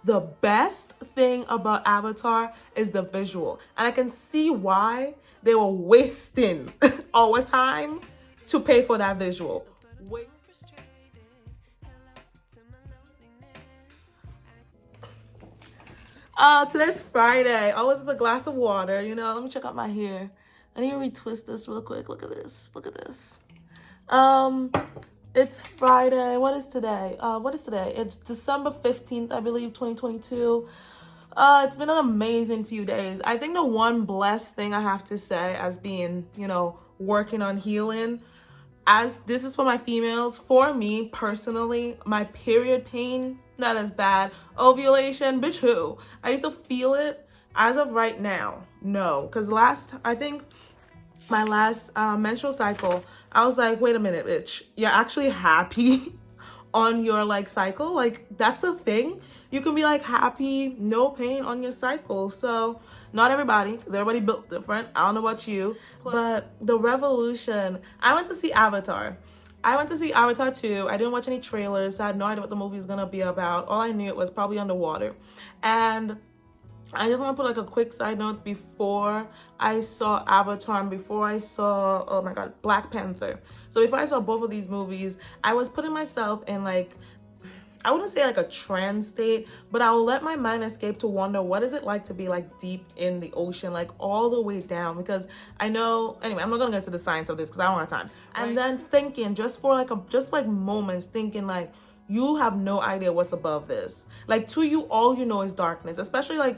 the best thing about Avatar is the visual. And I can see why they were wasting our time to pay for that visual. Today's Friday. Always with a glass of water, you know. Let me check out my hair. I need to retwist this real quick. Look at this. Look at this. It's Friday. What is today? It's December 15th, I believe, 2022. It's been an amazing few days. I think the one blessed thing I have to say as being, you know, working on healing, as this is for my females, for me personally, my period pain, not as bad. Ovulation, bitch who? I used to feel it. As of right now, no. Because I think my last menstrual cycle, I was like, wait a minute, bitch. You're actually happy on your like cycle? Like, that's a thing? You can be like happy, no pain on your cycle. So not everybody, because everybody built different. I don't know about you, but the revolution. I went to see Avatar. I went to see Avatar 2. I didn't watch any trailers. So I had no idea what the movie was gonna be about. All I knew it was probably underwater. And I just want to put like a quick side note before I saw Avatar and before I saw, oh my God, Black Panther. So before I saw both of these movies, I was putting myself in like, I wouldn't say like a trance state, but I will let my mind escape to wonder what is it like to be like deep in the ocean, like all the way down, because I know, anyway, I'm not gonna get into the science of this because I don't have time. Right. And then thinking just moments, thinking like, you have no idea what's above this. Like to you, all you know is darkness, especially like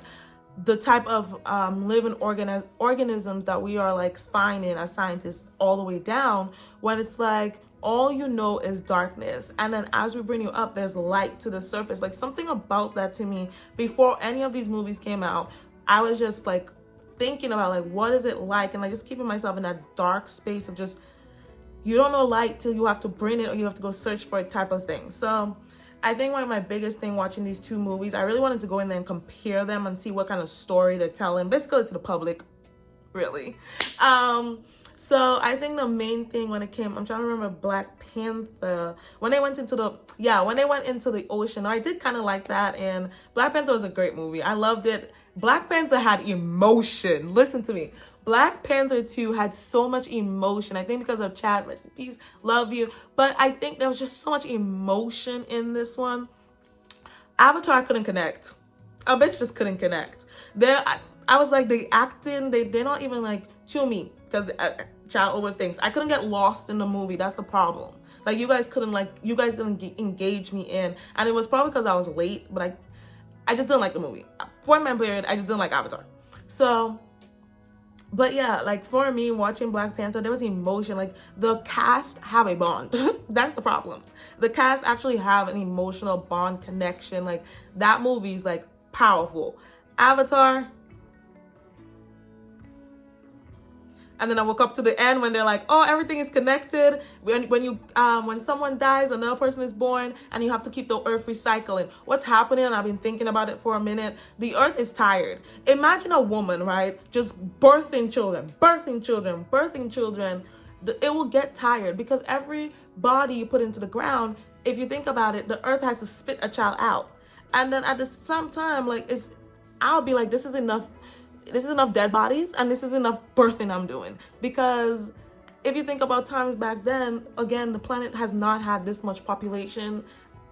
the type of living organisms that we are like finding as scientists all the way down, when it's like all you know is darkness, and then as we bring you up, there's light to the surface. Like something about that to me, before any of these movies came out, I was just like thinking about like what is it like, and like just keeping myself in that dark space of just, you don't know light till you have to bring it or you have to go search for it type of thing. So I think one of my biggest thing watching these two movies, I really wanted to go in there and compare them and see what kind of story they're telling, basically to the public, really. So I think the main thing when it came, I'm trying to remember Black Panther, when they went into the ocean, I did kind of like that, and Black Panther was a great movie. I loved it. Black Panther had emotion. Listen to me. Black Panther 2 had so much emotion. I think because of Chad, rest in peace, love you. But I think there was just so much emotion in this one. Avatar, I couldn't connect. I bet you just couldn't connect. I was like, the acting, they're not even like, to me, because Chad overthinks. I couldn't get lost in the movie. That's the problem. Like, you guys didn't engage me in. And it was probably because I was late, but I just didn't like the movie. Point blank period, I just didn't like Avatar. So, but yeah, like for me, watching Black Panther, there was emotion. Like the cast have a bond. That's the problem. The cast actually have an emotional bond connection. Like that movie's like powerful. Avatar. And then I woke up to the end when they're like, oh, everything is connected. When someone dies, another person is born, and you have to keep the earth recycling. What's happening, and I've been thinking about it for a minute, the earth is tired. Imagine a woman, right? Just birthing children. It will get tired because every body you put into the ground, if you think about it, the earth has to spit a child out. And then at the same time, like I'll be like, this is enough dead bodies, and this is enough birthing I'm doing. Because if you think about times back then, again, the planet has not had this much population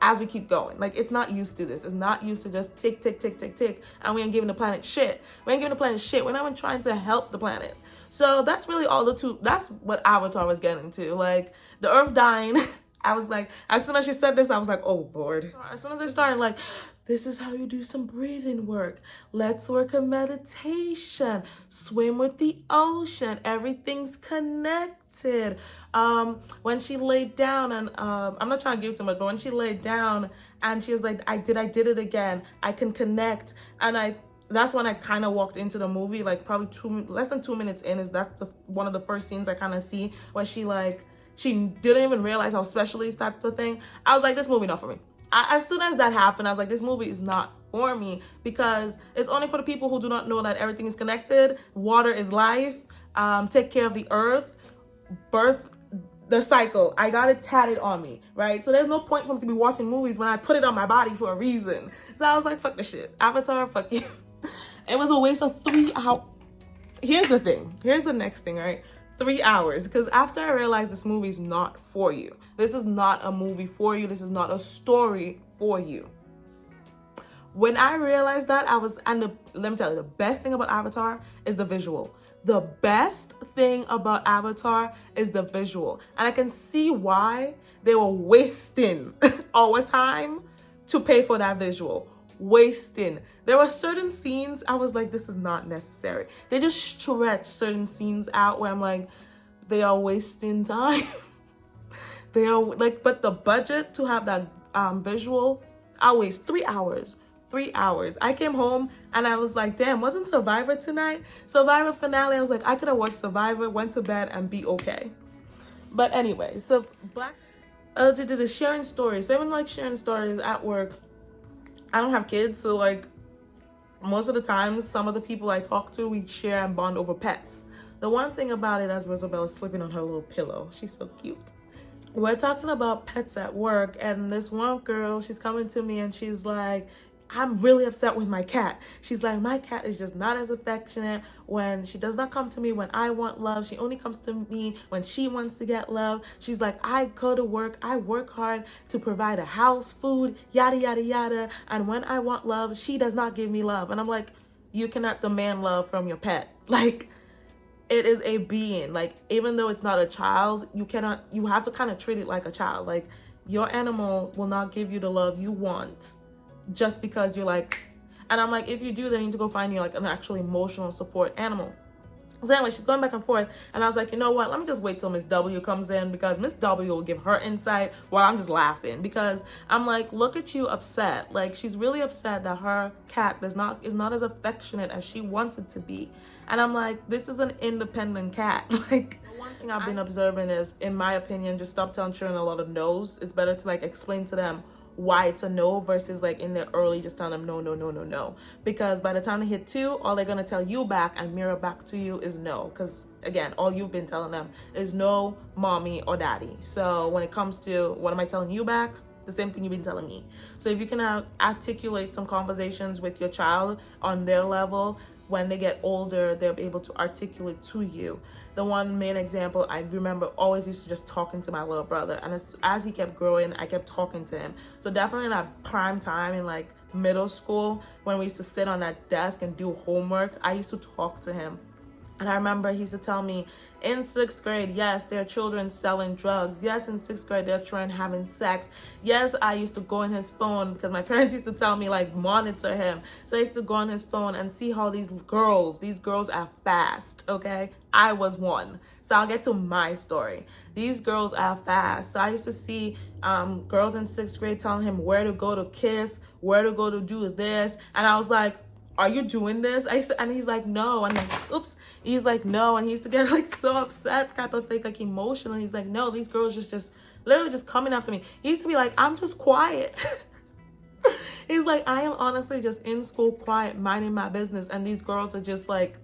as we keep going. Like, it's not used to this. It's not used to just tick, tick, tick, tick, tick, and we ain't giving the planet shit. We're not even trying to help the planet. So that's really that's what Avatar was getting to. Like, the earth dying. I was like, as soon as she said this, I was like, oh, Lord. As soon as they started, like, this is how you do some breathing work. Let's work a meditation. Swim with the ocean. Everything's connected. When she laid down, and I'm not trying to give too much, but when she laid down and she was like, I did it again. I can connect. And that's when I kind of walked into the movie, like probably less than 2 minutes in, one of the first scenes I kind of see where she didn't even realize how special these type of thing. I was like, this movie not for me. As soon as that happened, I was like, this movie is not for me, because it's only for the people who do not know that everything is connected. Water is life. Take care of the earth. Birth the cycle. I got it tatted on me, right? So there's no point for me to be watching movies when I put it on my body for a reason. So I was like, fuck this shit. Avatar, fuck you. It was a waste of 3 hours. Here's the thing. Here's the next thing, right? 3 hours. Because after I realized this movie is not for you. This is not a movie for you. This is not a story for you. When I realized that, let me tell you, the best thing about Avatar is the visual. The best thing about Avatar is the visual. And I can see why they were wasting our time to pay for that visual. Wasting. There were certain scenes I was like, this is not necessary. They just stretch certain scenes out where I'm like, they are wasting time. They are like, but the budget to have that visual, I waste 3 hours. 3 hours. I came home and I was like, damn, wasn't Survivor tonight? Survivor finale. I was like, I could have watched Survivor, went to bed and be okay. But anyway, so sharing stories. So even like sharing stories at work. I don't have kids, so like most of the time, some of the people I talk to, we share and bond over pets. The one thing about it, as Rosabelle is sleeping on her little pillow, she's so cute. We're talking about pets at work, and this one girl, she's coming to me and she's like, I'm really upset with my cat. She's like, my cat is just not as affectionate when she does not come to me when I want love. She only comes to me when she wants to get love. She's like, I go to work. I work hard to provide a house, food, yada, yada, yada. And when I want love, she does not give me love. And I'm like, you cannot demand love from your pet. Like, it is a being. Like, even though it's not a child, you have to kind of treat it like a child. Like, your animal will not give you the love you want just because you're like, and I'm like, if you do, then you need to go find you like an actual emotional support animal. So anyway, she's going back and forth, and I was like, you know what, let me just wait till Miss W comes in, because Miss W will give her insight while I'm just laughing, because I'm like, look at you upset. Like, she's really upset that her cat is not as affectionate as she wants it to be. And I'm like, this is an independent cat. Like, one thing I've been observing is, in my opinion, just stop telling children a lot of no's. It's better to like explain to them why it's a no, versus like in the early just telling them no, no, no, no, no. Because by the time they hit 2, all they're gonna tell you back and mirror back to you is no. Because again, all you've been telling them is no, mommy or daddy. So when it comes to what am I telling you back, the same thing you've been telling me. So if you can articulate some conversations with your child on their level, when they get older, they'll be able to articulate to you. The one main example I remember always used to just talking to my little brother, and as he kept growing, I kept talking to him. So definitely in that prime time in like middle school, when we used to sit on that desk and do homework, I used to talk to him. And I remember he used to tell me, in 6th grade, yes, there are children selling drugs. Yes, in 6th grade, there are children having sex. Yes, I used to go on his phone, because my parents used to tell me, like, monitor him. So I used to go on his phone and see how these girls are fast, okay? I was one. So I'll get to my story. These girls are fast. So I used to see girls in 6th grade telling him where to go to kiss, where to go to do this. And I was like, are you doing this? And he's like, no. And then, oops, he's like, no. And he used to get like so upset, kind of think like emotional. He's like, no, these girls just literally just coming after me. He used to be like, I'm just quiet. He's like, I am honestly just in school quiet, minding my business. And these girls are just like,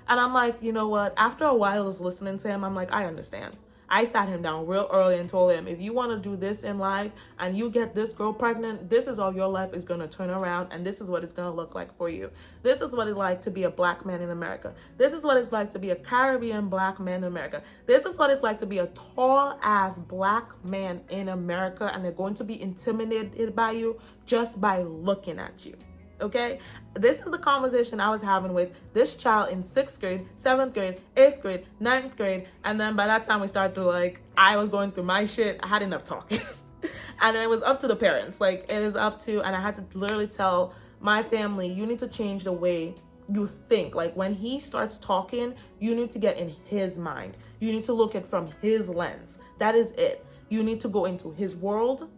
and I'm like, you know what? After a while I was listening to him, I'm like, I understand. I sat him down real early and told him, if you want to do this in life and you get this girl pregnant, this is how your life is going to turn around, and this is what it's going to look like for you. This is what it's like to be a black man in America. This is what it's like to be a Caribbean black man in America. This is what it's like to be a tall ass black man in America, and they're going to be intimidated by you just by looking at you. Okay, this is the conversation I was having with this child in 6th grade, 7th grade, 8th grade, 9th grade. And then by that time we started to like, I was going through my shit. I had enough talking. And it was up to the parents. Like, it is up to, and I had to literally tell my family, you need to change the way you think. Like, when he starts talking, you need to get in his mind. You need to look at from his lens. That is it. You need to go into his world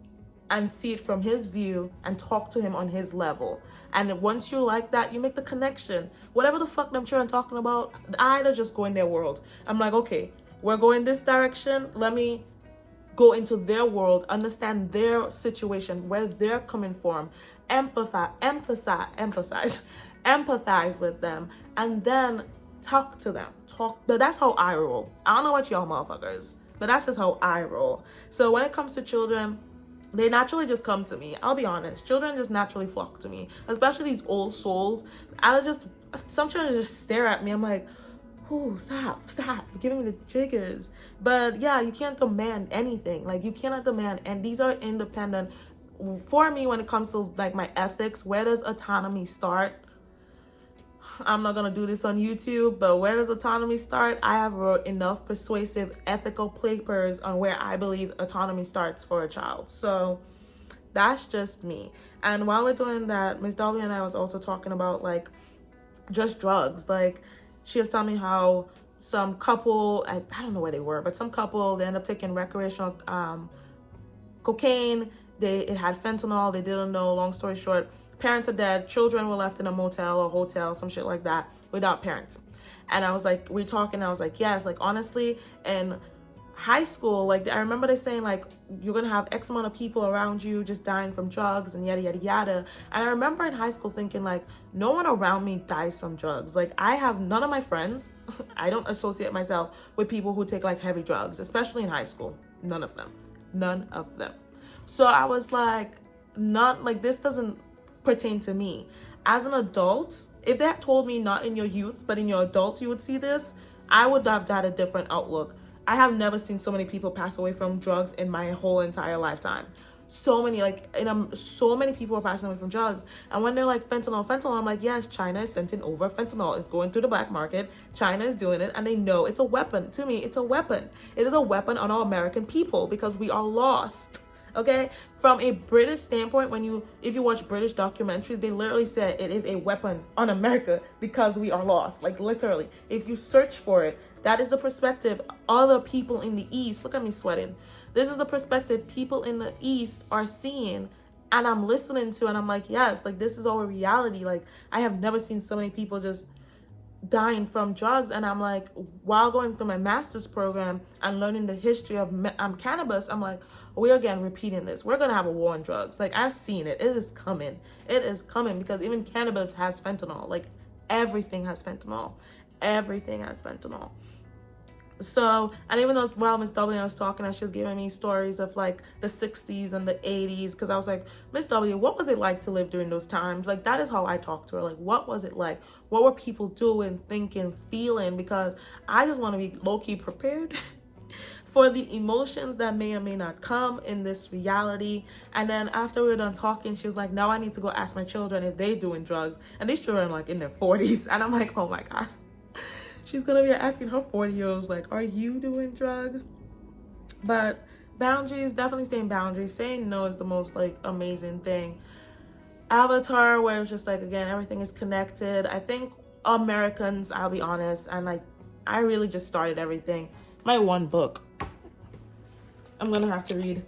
and see it from his view and talk to him on his level. And once you like that, you make the connection. Whatever the fuck them children talking about, I just go in their world. I'm like, okay, we're going this direction. Let me go into their world, understand their situation, where they're coming from, empathize with them, and then talk to them. That's how I roll. I don't know what y'all motherfuckers, but that's just how I roll. So when it comes to children, they naturally just come to me. I'll be honest. Children just naturally flock to me, especially these old souls. Some children just stare at me. I'm like, ooh, stop, you're giving me the jiggers. But yeah, you can't demand anything. Like, you cannot demand, and these are independent. For me, when it comes to like my ethics, where does autonomy start? I'm not gonna do this on YouTube, but where does autonomy start? I have wrote enough persuasive ethical papers on where I believe autonomy starts for a child. So that's just me. And while we're doing that, Miss W and I was also talking about like just drugs. Like, she was telling me how some couple, I don't know where they were, but some couple, they end up taking recreational cocaine. It had fentanyl. They didn't know. Long story short, parents are dead. Children were left in a motel or hotel, some shit like that, without parents. And I was like, we talking. I was like, yes, like honestly, in high school, like I remember they saying like you're gonna have X amount of people around you just dying from drugs and yada yada yada. And I remember in high school thinking like, no one around me dies from drugs. Like, I have none of my friends. I don't associate myself with people who take like heavy drugs, especially in high school. None of them. So I was like, not like, this doesn't pertain to me. As an adult, if they had told me not in your youth, but in your adult you would see this, I would have had a different outlook. I have never seen so many people pass away from drugs in my whole entire lifetime. So many, like, so many people are passing away from drugs. And when they're like fentanyl, I'm like, yes, China is sending over fentanyl. It's going through the black market. China is doing it, and they know it's a weapon. To me, it's a weapon. It is a weapon on our American people because we are lost. Okay, from a British standpoint, if you watch British documentaries, they literally said it is a weapon on America because we are lost. Like, literally, if you search for it, that is the perspective other people in the East, look at me sweating. This is the perspective people in the East are seeing, and I'm listening to, and I'm like, yes, like, this is our reality. Like, I have never seen so many people just dying from drugs. And I'm like, while going through my master's program and learning the history of cannabis, I'm like, we're again repeating this. We're gonna have a war on drugs. Like, I've seen it. It is coming because even cannabis has fentanyl. Like, everything has fentanyl. So, and even though while Miss W was talking, and she was giving me stories of like the 60s and the 80s, because I was like, Miss W, what was it like to live during those times? Like, that is how I talk to her. Like, what was it like? What were people doing, thinking, feeling? Because I just want to be low-key prepared for the emotions that may or may not come in this reality. And then after we were done talking, she was like, now I need to go ask my children if they're doing drugs. And these children are like in their 40s. And I'm like, oh my God. She's gonna be asking her 40-year-olds, like, are you doing drugs? But boundaries, definitely staying boundaries. Saying no is the most like amazing thing. Avatar, where it's just like, again, everything is connected. I think Americans, I'll be honest, and like, I really just started everything. My one book I'm gonna have to read.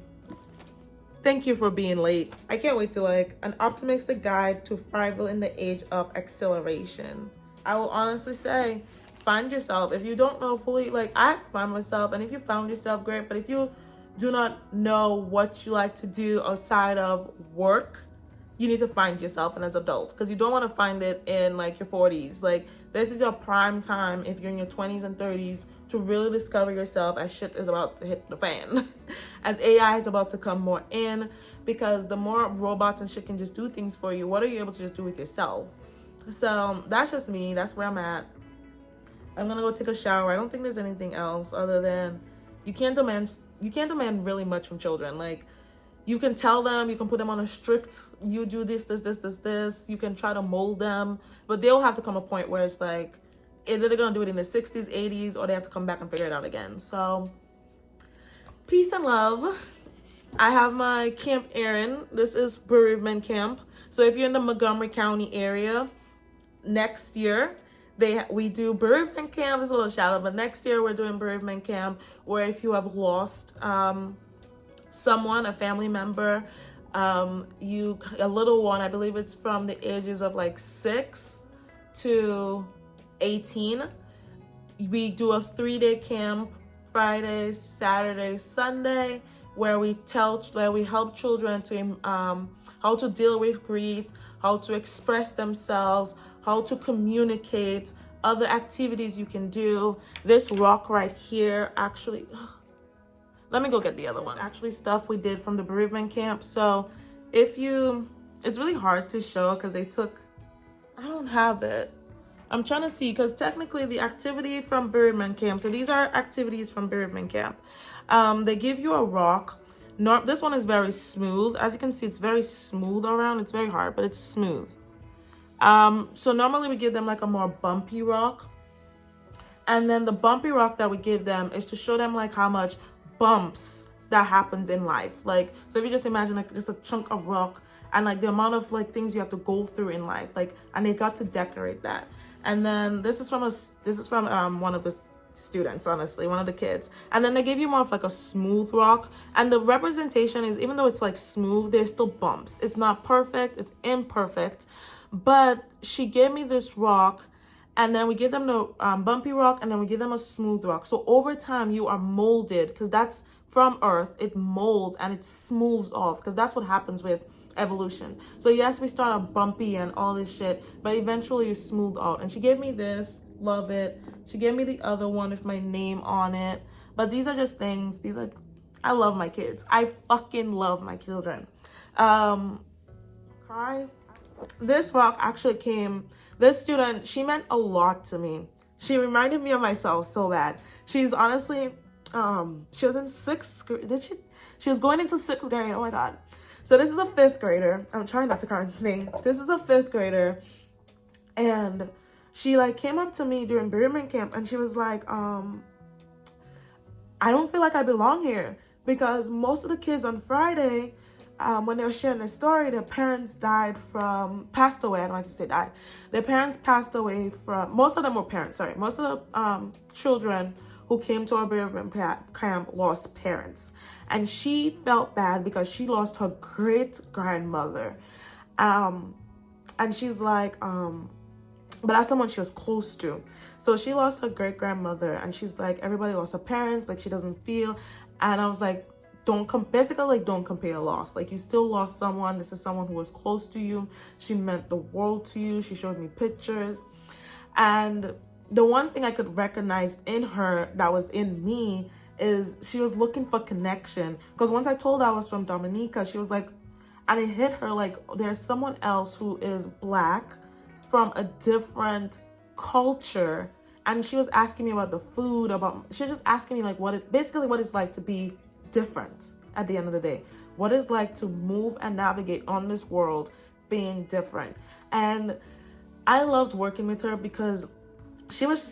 Thank you for being late. I can't wait to like an optimistic guide to thrival in the age of acceleration. I will honestly say, find yourself. If you don't know fully, like, I find myself, and if you found yourself, great. But if you do not know what you like to do outside of work, you need to find yourself and as adults, because you don't want to find it in like your 40s. Like, this is your prime time if you're in your 20s and 30s to really discover yourself as shit is about to hit the fan. As AI is about to come more in, because the more robots and shit can just do things for you, what are you able to just do with yourself? So that's just me. That's where I'm at. I'm gonna go take a shower. I don't think there's anything else other than you can't demand really much from children. Like, you can tell them, you can put them on a strict, you do this. You can try to mold them, but they'll have to come a point where it's like, either they're gonna do it in the 60s, 80s, or they have to come back and figure it out again. So, peace and love. I have my Camp Erin. This is bereavement camp. So if you're in the Montgomery County area, next year, we do bereavement camp. It's a little shallow, but next year we're doing bereavement camp, where if you have lost someone, a family member, a little one, I believe it's from the ages of like 6 to 18. We do a 3-day camp, Friday, Saturday, Sunday, where we help children to how to deal with grief, how to express themselves, how to communicate, other activities you can do. This rock right here, actually, Let me go get the other one. Actually stuff we did from the bereavement camp. So it's really hard to show because I don't have it. I'm trying to see because technically the activity from bereavement camp. So these are activities from bereavement camp. They give you a rock. This one is very smooth. As you can see, it's very smooth around. It's very hard, but it's smooth. So normally we give them like a more bumpy rock. And then the bumpy rock that we give them is to show them like how much bumps that happens in life. Like, so if you just imagine like just a chunk of rock and like the amount of like things you have to go through in life, like, and they got to decorate that. And then this is from one of the students, honestly, one of the kids. And then they give you more of like a smooth rock, and the representation is, even though it's like smooth, there's still bumps. It's not perfect, it's imperfect. But she gave me this rock, and then we give them the bumpy rock, and then we give them a smooth rock. So over time you are molded, because that's from earth. It molds and it smooths off, because that's what happens with evolution. So yes, we start out bumpy and all this shit, but eventually you smooth out. And she gave me this, love it. She gave me the other one with my name on it. But these are just things. I love my kids. I fucking love my children. This rock actually this student, she meant a lot to me. She reminded me of myself so bad. She's honestly, she was in 6th grade. She was going into 6th grade. Oh my God. So this is a 5th grader. I'm trying not to cry and think. This is a 5th grader. And she like came up to me during bereavement camp and she was like, I don't feel like I belong here, because most of the kids on Friday, when they were sharing their story, their parents passed away. I don't like to say died. Their parents passed away from, most of them were parents, sorry. Most of the children who came to our bereavement camp lost parents. And she felt bad because she lost her great-grandmother. And she's like, but that's someone she was close to. So she lost her great-grandmother, and she's like, everybody lost their parents, like she doesn't feel. And I was like, don't compare a loss. Like, you still lost someone. This is someone who was close to you. She meant the world to you. She showed me pictures. And the one thing I could recognize in her that was in me is she was looking for connection. Because once I told her I was from Dominica, she was like, and it hit her like, there's someone else who is Black from a different culture. And she was asking me about the food, she was just asking me like basically what it's like to be different at the end of the day. What it's like to move and navigate on this world being different. And I loved working with her because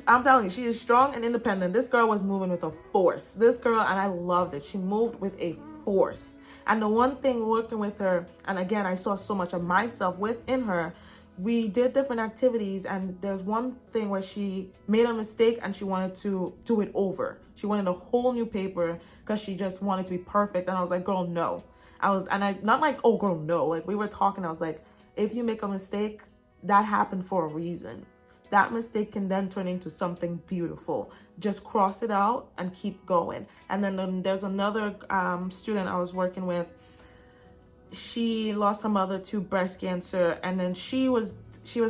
I'm telling you, she is strong and independent. This girl was moving with a force. This girl, and I loved it. She moved with a force. And the one thing working with her, and again, I saw so much of myself within her, we did different activities, and there's one thing where she made a mistake and she wanted to do it over. She wanted a whole new paper because she just wanted to be perfect. And I was like, girl, no. Not like, oh, girl, no. Like, we were talking, I was like, if you make a mistake, that happened for a reason. That mistake can then turn into something beautiful. Just cross it out and keep going. And then there's another student I was working with. She lost her mother to breast cancer, and then she was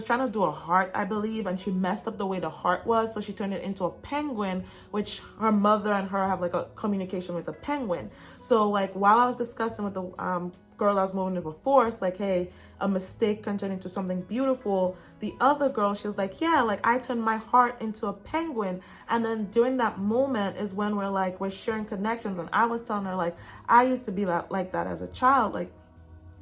trying to do a heart, I believe, and she messed up the way the heart was, so she turned it into a penguin, which her mother and her have like a communication with a penguin. So like while I was discussing with the girl I was moving with a force, like, hey, a mistake can turn into something beautiful. The other girl, she was like, yeah, like I turned my heart into a penguin. And then during that moment is when we're sharing connections. And I was telling her, like, I used to be like that as a child. Like,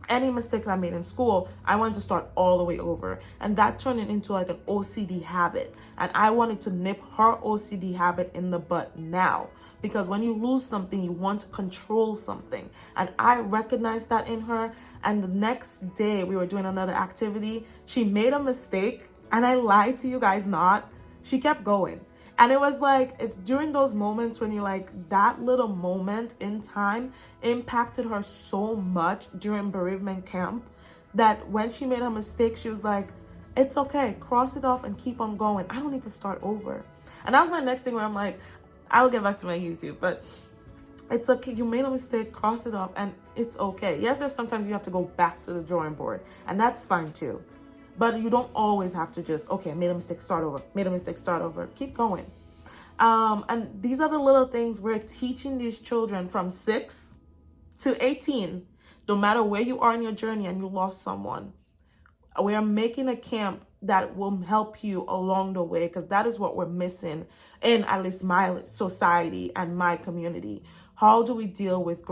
any mistake I made in school, I wanted to start all the way over. And that turned it into like an OCD habit. And I wanted to nip her OCD habit in the butt now. Because when you lose something, you want to control something. And I recognized that in her. And the next day we were doing another activity. She made a mistake, and I lied to you guys not. She kept going. And it was like, it's during those moments when you're like, that little moment in time impacted her so much during bereavement camp that when she made a mistake, she was like, it's okay, cross it off and keep on going. I don't need to start over. And that was my next thing where I'm like, I will get back to my YouTube, but it's okay. You made a mistake, cross it off, and it's okay. Yes, there's sometimes you have to go back to the drawing board, and that's fine too. But you don't always have to just, okay, I made a mistake, start over, made a mistake, start over. Keep going. And these are the little things we're teaching these children from 6 to 18. No matter where you are in your journey and you lost someone, we are making a camp that will help you along the way, because that is what we're missing in at least my society and my community. How do we deal with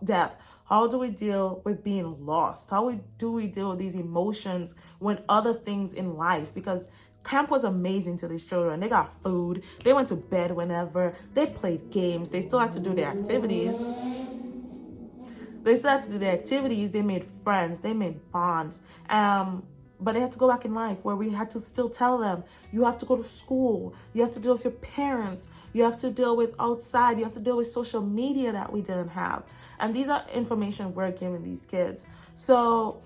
death? How do we deal with being lost? Do we deal with these emotions when other things in life? Because camp was amazing to these children. They got food. They went to bed whenever. They played games. They still had to do their activities. They made friends, they made bonds. But they had to go back in life where we had to still tell them, you have to go to school, you have to deal with your parents, you have to deal with outside, you have to deal with social media that we didn't have. And these are information we're giving these kids. So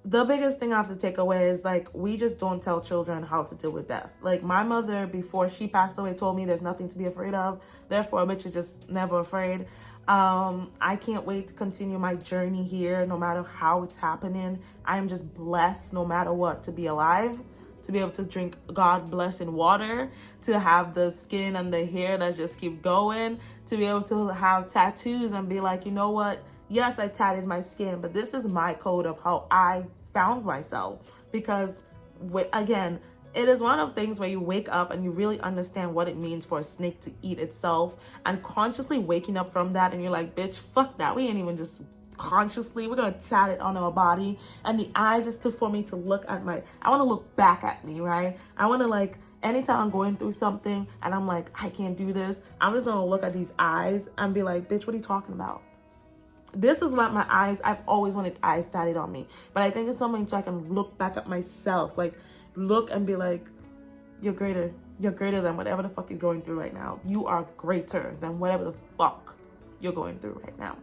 the biggest thing I have to take away is, like, we just don't tell children how to deal with death. Like, my mother, before she passed away, told me there's nothing to be afraid of. Therefore, a bitch is just never afraid. I can't wait to continue my journey here, no matter how it's happening. I am just blessed, no matter what, to be alive, to be able to drink God blessing water, to have the skin and the hair that just keep going, to be able to have tattoos and be like, you know what? Yes, I tatted my skin, but this is my code of how I found myself. Because, again, it is one of the things where you wake up and you really understand what it means for a snake to eat itself, and consciously waking up from that and you're like, bitch, fuck that. We ain't even just consciously, we're gonna tat it on our body. And the eyes is for me to look at I want to look back at me, right? I want to, like, anytime I'm going through something and I'm like, I can't do this, I'm just gonna look at these eyes and be like, bitch, what are you talking about? This is not my eyes. I've always wanted eyes tatted on me, but I think it's something so I can look back at myself, like, look and be like, you're greater than whatever the fuck you're going through right now. You are greater than whatever the fuck you're going through right now.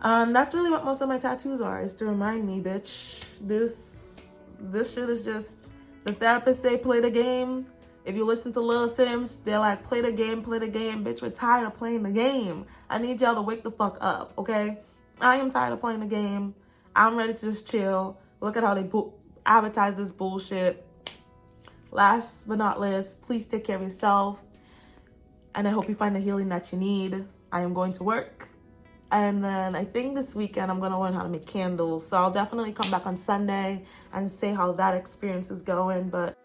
And that's really what most of my tattoos are, is to remind me, bitch, this shit is just, the therapists say play the game. If you listen to Lil Sims, they're like, play the game, bitch. We're tired of playing the game. I need y'all to wake the fuck up, okay? I am tired of playing the game. I'm ready to just chill. Look at how they advertise this bullshit. Last but not least, please take care of yourself. And I hope you find the healing that you need. I am going to work. And then I think this weekend I'm going to learn how to make candles. So I'll definitely come back on Sunday and say how that experience is going. But